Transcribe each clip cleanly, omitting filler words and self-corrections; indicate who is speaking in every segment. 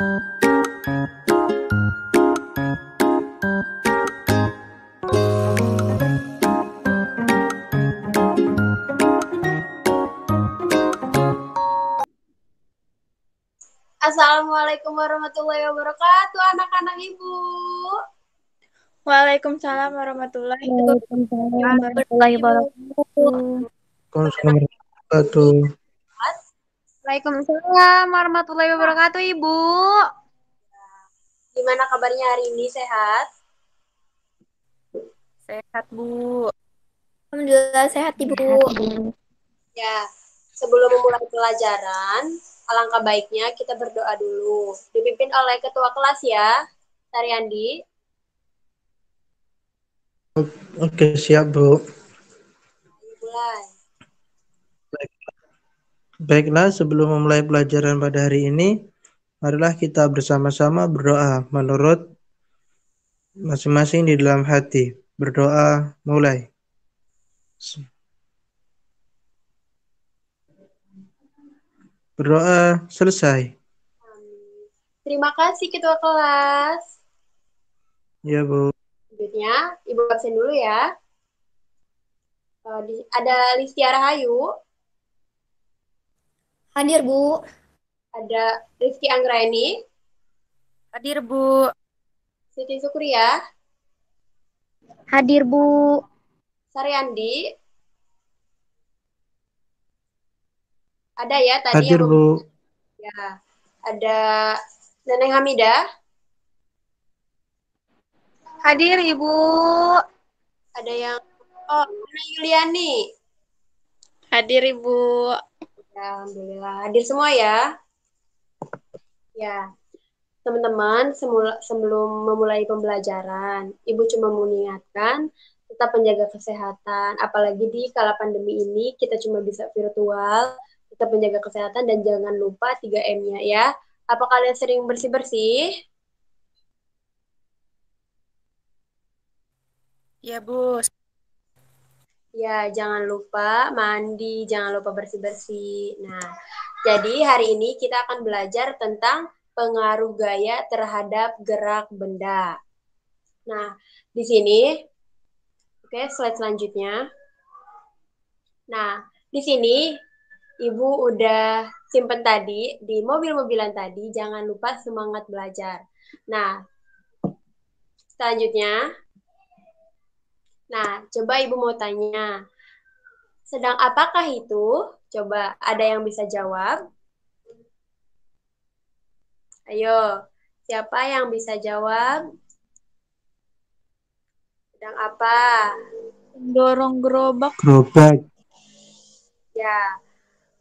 Speaker 1: Assalamualaikum warahmatullahi wabarakatuh, anak-anak Ibu.
Speaker 2: Waalaikumsalam warahmatullahi
Speaker 3: wabarakatuh.
Speaker 4: Waalaikumsalam warahmatullahi wabarakatuh, Ibu.
Speaker 1: Gimana kabarnya hari ini? Sehat?
Speaker 2: Sehat, Bu.
Speaker 3: Alhamdulillah sehat, Ibu.
Speaker 1: Ya, sebelum memulai pelajaran, alangkah baiknya kita berdoa dulu. Dipimpin oleh ketua kelas ya, Taryandi.
Speaker 5: Oke, siap, Bu.
Speaker 1: Mulai.
Speaker 5: Baiklah, sebelum memulai pelajaran pada hari ini, marilah kita bersama-sama berdoa menurut masing-masing di dalam hati. Berdoa mulai. Berdoa selesai.
Speaker 1: Terima kasih ketua kelas.
Speaker 5: Ya, Bu.
Speaker 1: Selanjutnya, Ibu absen dulu ya. Ada Listiara Hayu.
Speaker 3: Hadir, Bu.
Speaker 1: Ada Rizky Anggraini.
Speaker 2: Hadir, Bu.
Speaker 1: Siti Sukriya.
Speaker 4: Hadir, Bu.
Speaker 1: Saryandi. Ada ya tadi
Speaker 5: Hadir,
Speaker 1: yang
Speaker 5: Bu.
Speaker 1: Ya, ada Neneng Hamidah.
Speaker 4: Hadir, Ibu.
Speaker 1: Ada yang Ana Yuliani.
Speaker 2: Hadir, Ibu.
Speaker 1: Ya, alhamdulillah hadir semua ya. Ya, teman-teman, sebelum memulai pembelajaran, Ibu cuma mau mengingatkan tetap menjaga kesehatan. Apalagi di kala pandemi ini kita cuma bisa virtual, tetap menjaga kesehatan dan jangan lupa 3M-nya ya. Apa kalian sering bersih-bersih?
Speaker 2: Ya, Bu.
Speaker 1: Ya, jangan lupa mandi, jangan lupa bersih-bersih. Nah, jadi hari ini kita akan belajar tentang pengaruh gaya terhadap gerak benda. Nah, di sini, oke, slide selanjutnya. Nah, di sini Ibu udah simpen tadi, di mobil-mobilan tadi, jangan lupa semangat belajar. Nah, selanjutnya, coba Ibu mau tanya, sedang apakah itu? Coba ada yang bisa jawab? Ayo, siapa yang bisa jawab? Sedang apa?
Speaker 2: Dorong gerobak.
Speaker 5: Gerobak.
Speaker 1: Ya,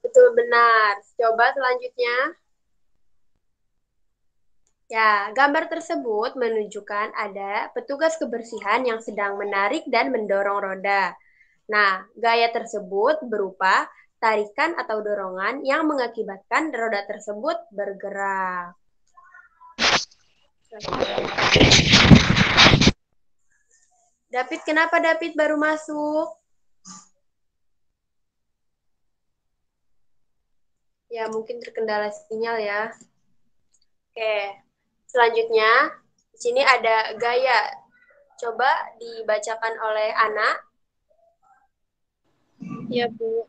Speaker 1: betul benar. Coba selanjutnya. Ya, gambar tersebut menunjukkan ada petugas kebersihan yang sedang menarik dan mendorong roda. Nah, gaya tersebut berupa tarikan atau dorongan yang mengakibatkan roda tersebut bergerak. David, kenapa David baru masuk? Ya, mungkin terkendala sinyal ya. Oke, selanjutnya di sini ada gaya. Coba dibacakan oleh Ana.
Speaker 2: Ya, Bu.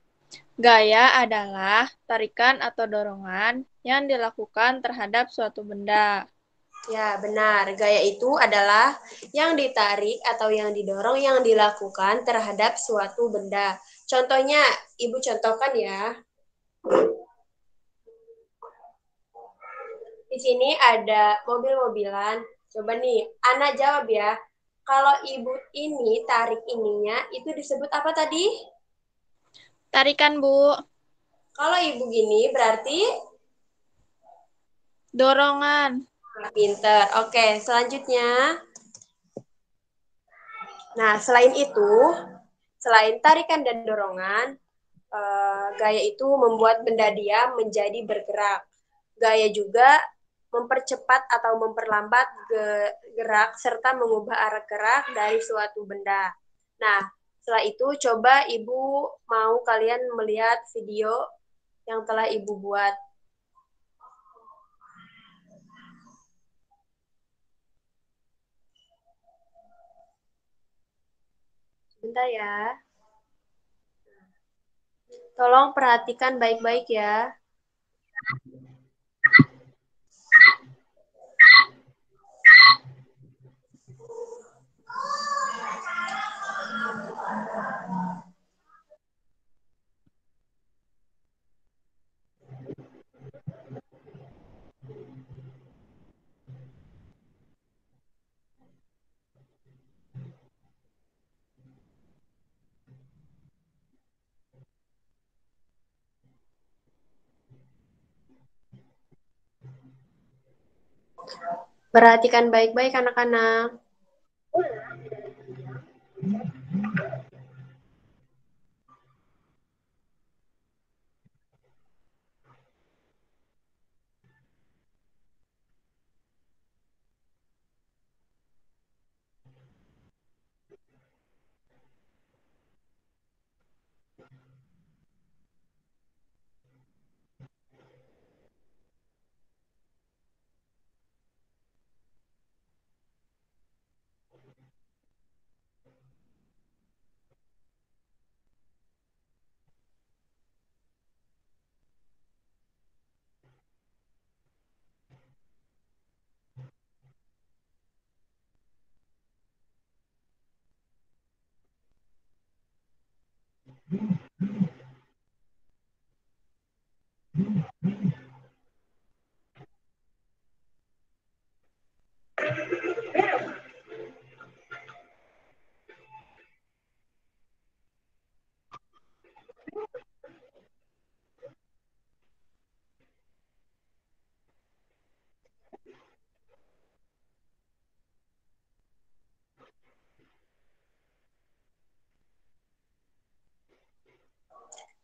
Speaker 2: Gaya adalah tarikan atau dorongan yang dilakukan terhadap suatu benda.
Speaker 1: Ya, benar. Gaya itu adalah yang ditarik atau yang didorong yang dilakukan terhadap suatu benda. Contohnya, Ibu contohkan ya. Di sini ada mobil-mobilan. Coba nih, Ana jawab ya. Kalau Ibu ini tarik ininya, itu disebut apa tadi?
Speaker 2: Tarikan, Bu.
Speaker 1: Kalau Ibu gini berarti?
Speaker 2: Dorongan.
Speaker 1: Pinter. Oke, selanjutnya. Nah, selain itu, selain tarikan dan dorongan, gaya itu membuat benda diam menjadi bergerak. Gaya juga mempercepat atau memperlambat gerak serta mengubah arah gerak dari suatu benda. Nah, setelah itu coba Ibu mau kalian melihat video yang telah Ibu buat. Bentar ya. Tolong perhatikan baik-baik ya. Perhatikan baik-baik anak-anak.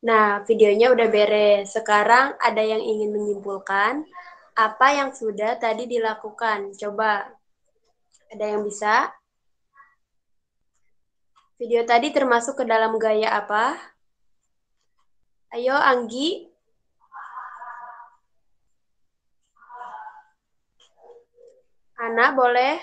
Speaker 1: Nah, videonya udah beres. Sekarang ada yang ingin menyimpulkan apa yang sudah tadi dilakukan. Coba, ada yang bisa? Video tadi termasuk ke dalam gaya apa? Ayo, Anggi. Ana, boleh?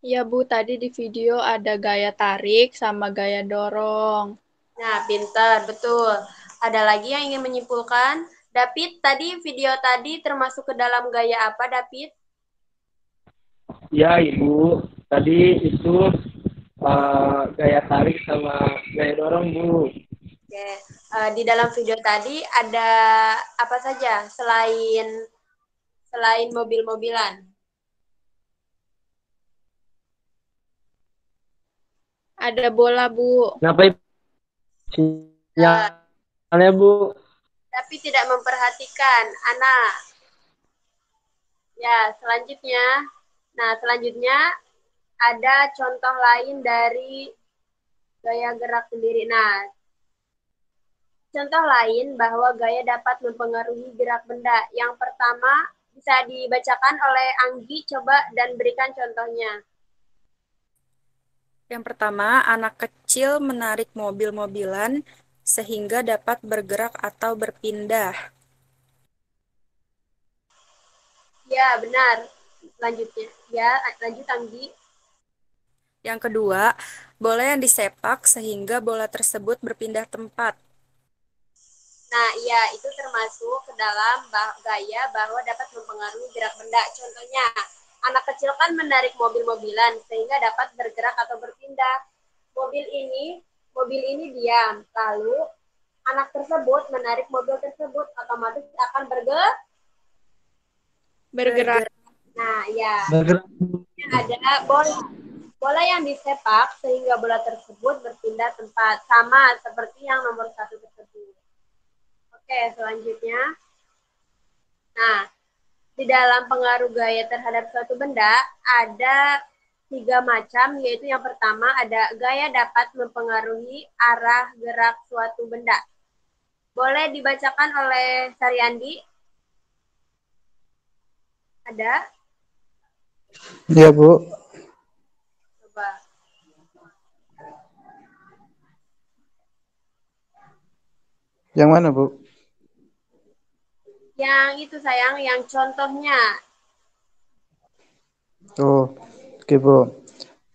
Speaker 2: Ya Bu, tadi di video ada gaya tarik sama gaya dorong.
Speaker 1: Nah, pintar, betul. Ada lagi yang ingin menyimpulkan? David, tadi video tadi termasuk ke dalam gaya apa, David?
Speaker 5: Ya, Ibu. Tadi itu gaya tarik sama gaya dorong, Bu.
Speaker 1: Oke. Di dalam video tadi ada apa saja selain mobil-mobilan?
Speaker 2: Ada bola Bu.
Speaker 5: Kenapa, Ibu? Sinyalnya, Bu.
Speaker 1: Tapi tidak memperhatikan anak. Ya, selanjutnya. Nah, selanjutnya ada contoh lain dari gaya gerak sendiri. Nah, contoh lain bahwa gaya dapat mempengaruhi gerak benda. Yang pertama bisa dibacakan oleh Anggi, coba dan berikan contohnya.
Speaker 6: Yang pertama, anak kecil menarik mobil-mobilan sehingga dapat bergerak atau berpindah.
Speaker 1: Ya, benar. Selanjutnya. Ya, lanjut Anggi.
Speaker 6: Yang kedua, bola yang disepak sehingga bola tersebut berpindah tempat.
Speaker 1: Nah, iya, itu termasuk ke dalam gaya bahwa dapat mempengaruhi gerak benda. Contohnya, anak kecil kan menarik mobil-mobilan sehingga dapat bergerak atau berpindah. Mobil ini diam. Lalu anak tersebut menarik mobil tersebut, otomatis akan
Speaker 2: Bergerak.
Speaker 1: Nah, ya.
Speaker 5: Bergerak.
Speaker 1: Ada bola yang disepak sehingga bola tersebut berpindah tempat, sama seperti yang nomor 1 tersebut. Oke, selanjutnya. Nah, di dalam pengaruh gaya terhadap suatu benda ada 3 macam, yaitu yang pertama ada gaya dapat mempengaruhi arah gerak suatu benda. Boleh dibacakan oleh Saryandi? Ada?
Speaker 5: Iya, Bu.
Speaker 1: Coba.
Speaker 5: Yang mana, Bu?
Speaker 1: Yang itu sayang, yang contohnya.
Speaker 5: Tuh, oke Bu.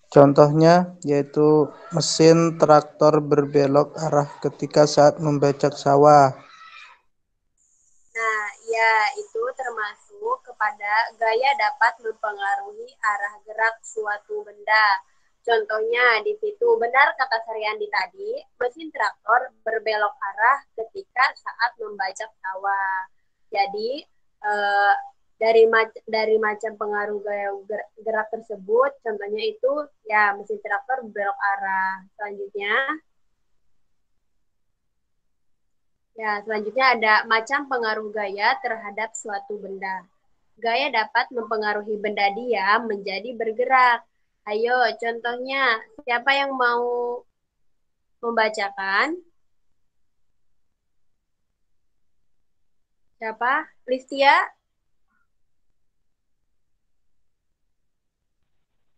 Speaker 5: Contohnya yaitu mesin traktor berbelok arah ketika saat membajak sawah.
Speaker 1: Nah, ya itu termasuk kepada gaya dapat mempengaruhi arah gerak suatu benda. Contohnya di situ benar kata Saryandi tadi, mesin traktor berbelok arah ketika saat membajak sawah. Jadi eh, dari macam pengaruh gaya gerak tersebut, contohnya itu ya mesin traktor berbelok arah. Selanjutnya ada macam pengaruh gaya terhadap suatu benda. Gaya dapat mempengaruhi benda diam menjadi bergerak. Ayo, contohnya, siapa yang mau membacakan? Siapa? Listia?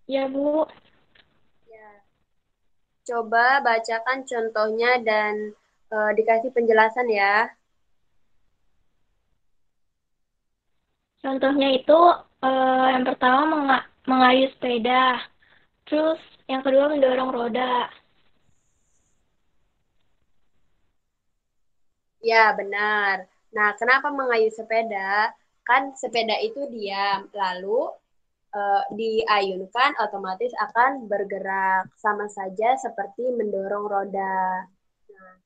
Speaker 3: Ya, Bu.
Speaker 1: Ya. Coba bacakan contohnya dan dikasih penjelasan ya.
Speaker 3: Contohnya itu yang pertama mengayuh sepeda. Terus yang kedua mendorong roda.
Speaker 1: Ya, benar. Nah, kenapa mengayuh sepeda? Kan sepeda itu diam, lalu diayunkan otomatis akan bergerak. Sama saja seperti mendorong roda. Nah,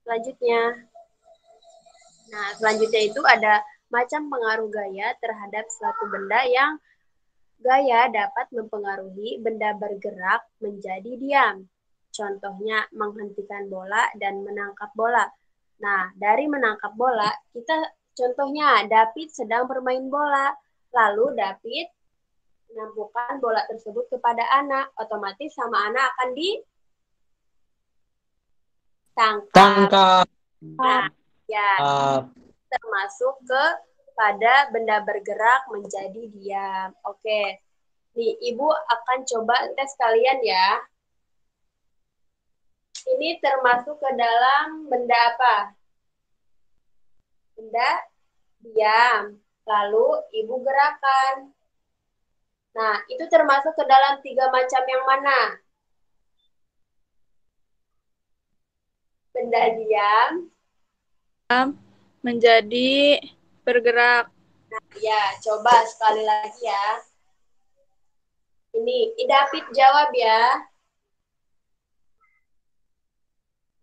Speaker 1: selanjutnya. Selanjutnya itu ada macam pengaruh gaya terhadap suatu benda yang gaya dapat mempengaruhi benda bergerak menjadi diam. Contohnya menghentikan bola dan menangkap bola. Nah, dari menangkap bola, kita contohnya David sedang bermain bola. Lalu David menampukan bola tersebut kepada anak. Otomatis sama anak akan ditangkap. Nah, ya, termasuk pada benda bergerak menjadi diam. Oke. Nih, Ibu akan coba tes kalian ya. Ini termasuk ke dalam benda apa? Benda diam. Lalu Ibu gerakan. Nah, itu termasuk ke dalam 3 macam yang mana? Benda diam.
Speaker 2: Menjadi bergerak.
Speaker 1: Nah, ya, coba sekali lagi ya. Ini, David jawab ya.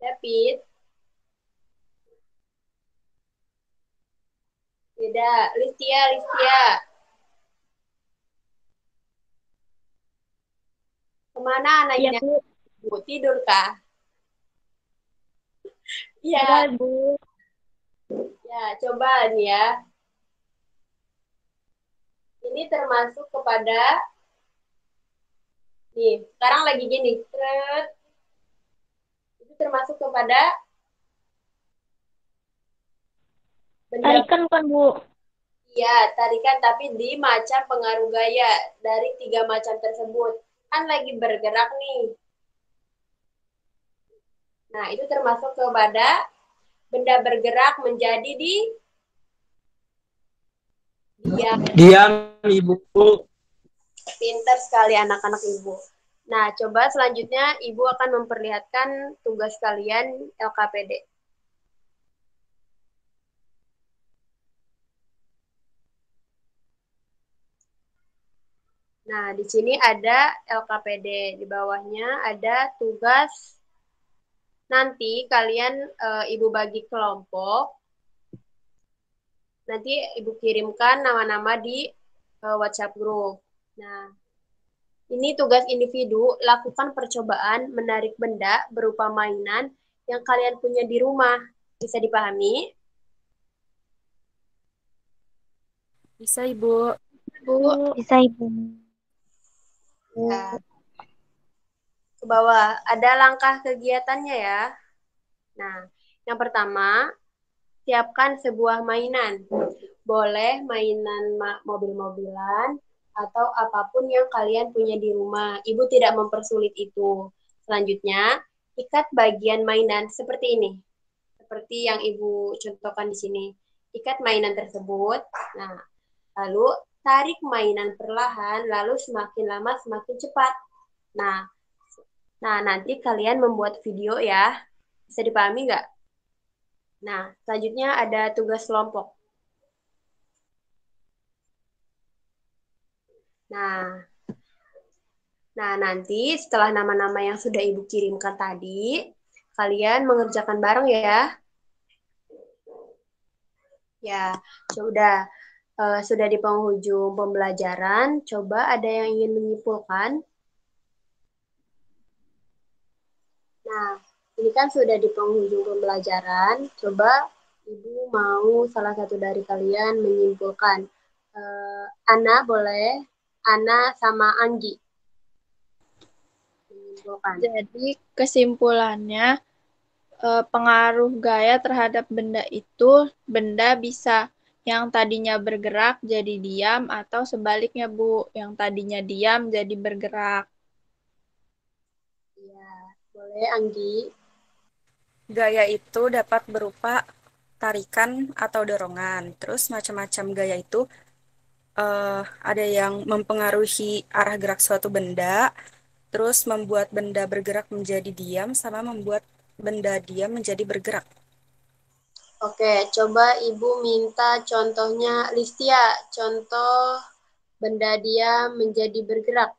Speaker 1: David. Beda. Listia. Kemana anaknya?
Speaker 3: Ya, Bu.
Speaker 1: Bu, tidur kah? Iya.
Speaker 3: Ya, Bu.
Speaker 1: Ya, coba nih ya. Ini termasuk kepada nih, sekarang lagi gini. Itu termasuk kepada benda.
Speaker 3: Tarikan bukan, Bu?
Speaker 1: Iya, tarikan tapi di macam pengaruh gaya dari 3 macam tersebut. Kan lagi bergerak nih. Nah, itu termasuk kepada benda bergerak menjadi diam,
Speaker 5: Ibu.
Speaker 1: Pinter sekali anak-anak Ibu. Nah, coba selanjutnya Ibu akan memperlihatkan tugas kalian LKPD. Nah, di sini ada LKPD, di bawahnya ada tugas. Nanti kalian Ibu bagi kelompok. Nanti Ibu kirimkan nama-nama di WhatsApp group. Nah, ini tugas individu, lakukan percobaan menarik benda berupa mainan yang kalian punya di rumah. Bisa dipahami?
Speaker 6: Bisa, Ibu.
Speaker 4: Bisa, Ibu.
Speaker 1: Ya. Ke bawah, ada langkah kegiatannya ya. Nah, yang pertama, siapkan sebuah mainan. Boleh mainan mobil-mobilan atau apapun yang kalian punya di rumah. Ibu tidak mempersulit itu. Selanjutnya, ikat bagian mainan seperti ini. Seperti yang Ibu contohkan di sini. Ikat mainan tersebut. Nah, lalu tarik mainan perlahan, lalu semakin lama semakin cepat. Nah, nanti kalian membuat video ya. Bisa dipahami nggak? Nah, selanjutnya ada tugas kelompok. Nah, nanti setelah nama-nama yang sudah Ibu kirimkan tadi, kalian mengerjakan bareng ya. Ya, sudah di penghujung pembelajaran. Coba ada yang ingin menyimpulkan? Nah, ini kan sudah di penghujung pembelajaran. Coba Ibu mau salah satu dari kalian menyimpulkan. Ana boleh? Ana sama Anggi. Menyimpulkan.
Speaker 2: Jadi kesimpulannya, pengaruh gaya terhadap benda itu, benda bisa yang tadinya bergerak jadi diam atau sebaliknya, Bu, yang tadinya diam jadi bergerak.
Speaker 1: Ya, boleh Anggi.
Speaker 6: Gaya itu dapat berupa tarikan atau dorongan. Terus macam-macam gaya itu ada yang mempengaruhi arah gerak suatu benda, terus membuat benda bergerak menjadi diam, sama membuat benda diam menjadi bergerak.
Speaker 1: Oke, coba Ibu minta contohnya Listia, contoh benda diam menjadi bergerak.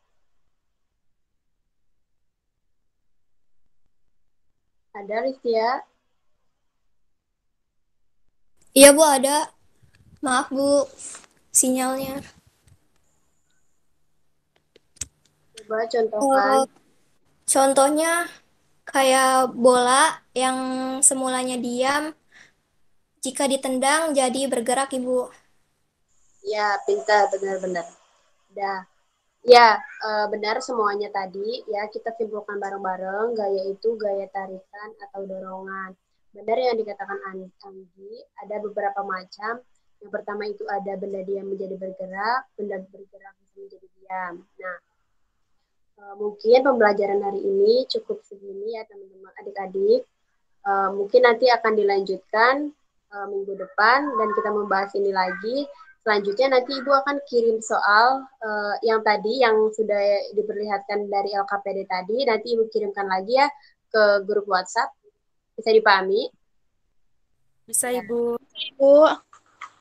Speaker 1: Ada Listia?
Speaker 7: Iya Bu, ada. Maaf Bu, sinyalnya.
Speaker 1: Coba contohkan.
Speaker 7: Contohnya kayak bola yang semulanya diam, jika ditendang jadi bergerak Ibu.
Speaker 1: Ya, pintar, benar-benar. Dah. Ya, benar semuanya tadi. Ya, kita simpulkan bareng-bareng. Gaya itu gaya tarikan atau dorongan. Benar yang dikatakan Anggi, ada beberapa macam. Yang pertama itu ada benda diam menjadi bergerak, benda bergerak menjadi diam. Nah, mungkin pembelajaran hari ini cukup segini ya teman-teman adik-adik. Mungkin nanti akan dilanjutkan minggu depan dan kita membahas ini lagi. Selanjutnya nanti Ibu akan kirim soal yang tadi yang sudah diperlihatkan dari LKPD tadi. Nanti Ibu kirimkan lagi ya ke grup WhatsApp. Bisa dipahami?
Speaker 6: Bisa Ibu.
Speaker 2: Bu,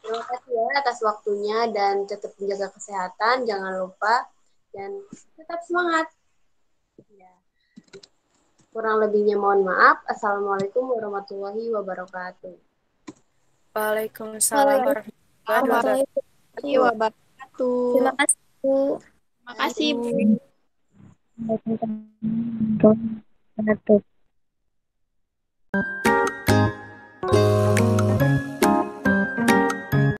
Speaker 1: Terima kasih ya atas waktunya dan tetap menjaga kesehatan. Jangan lupa dan tetap semangat. Ya. Kurang lebihnya mohon maaf. Assalamualaikum warahmatullahi wabarakatuh.
Speaker 6: Waalaikumsalam warahmatullahi
Speaker 2: wabarakatuh.
Speaker 7: Terima kasih Bu.
Speaker 2: Terima kasih, Bu.
Speaker 4: Waalaikumsalam warahmatullahi wabarakatuh.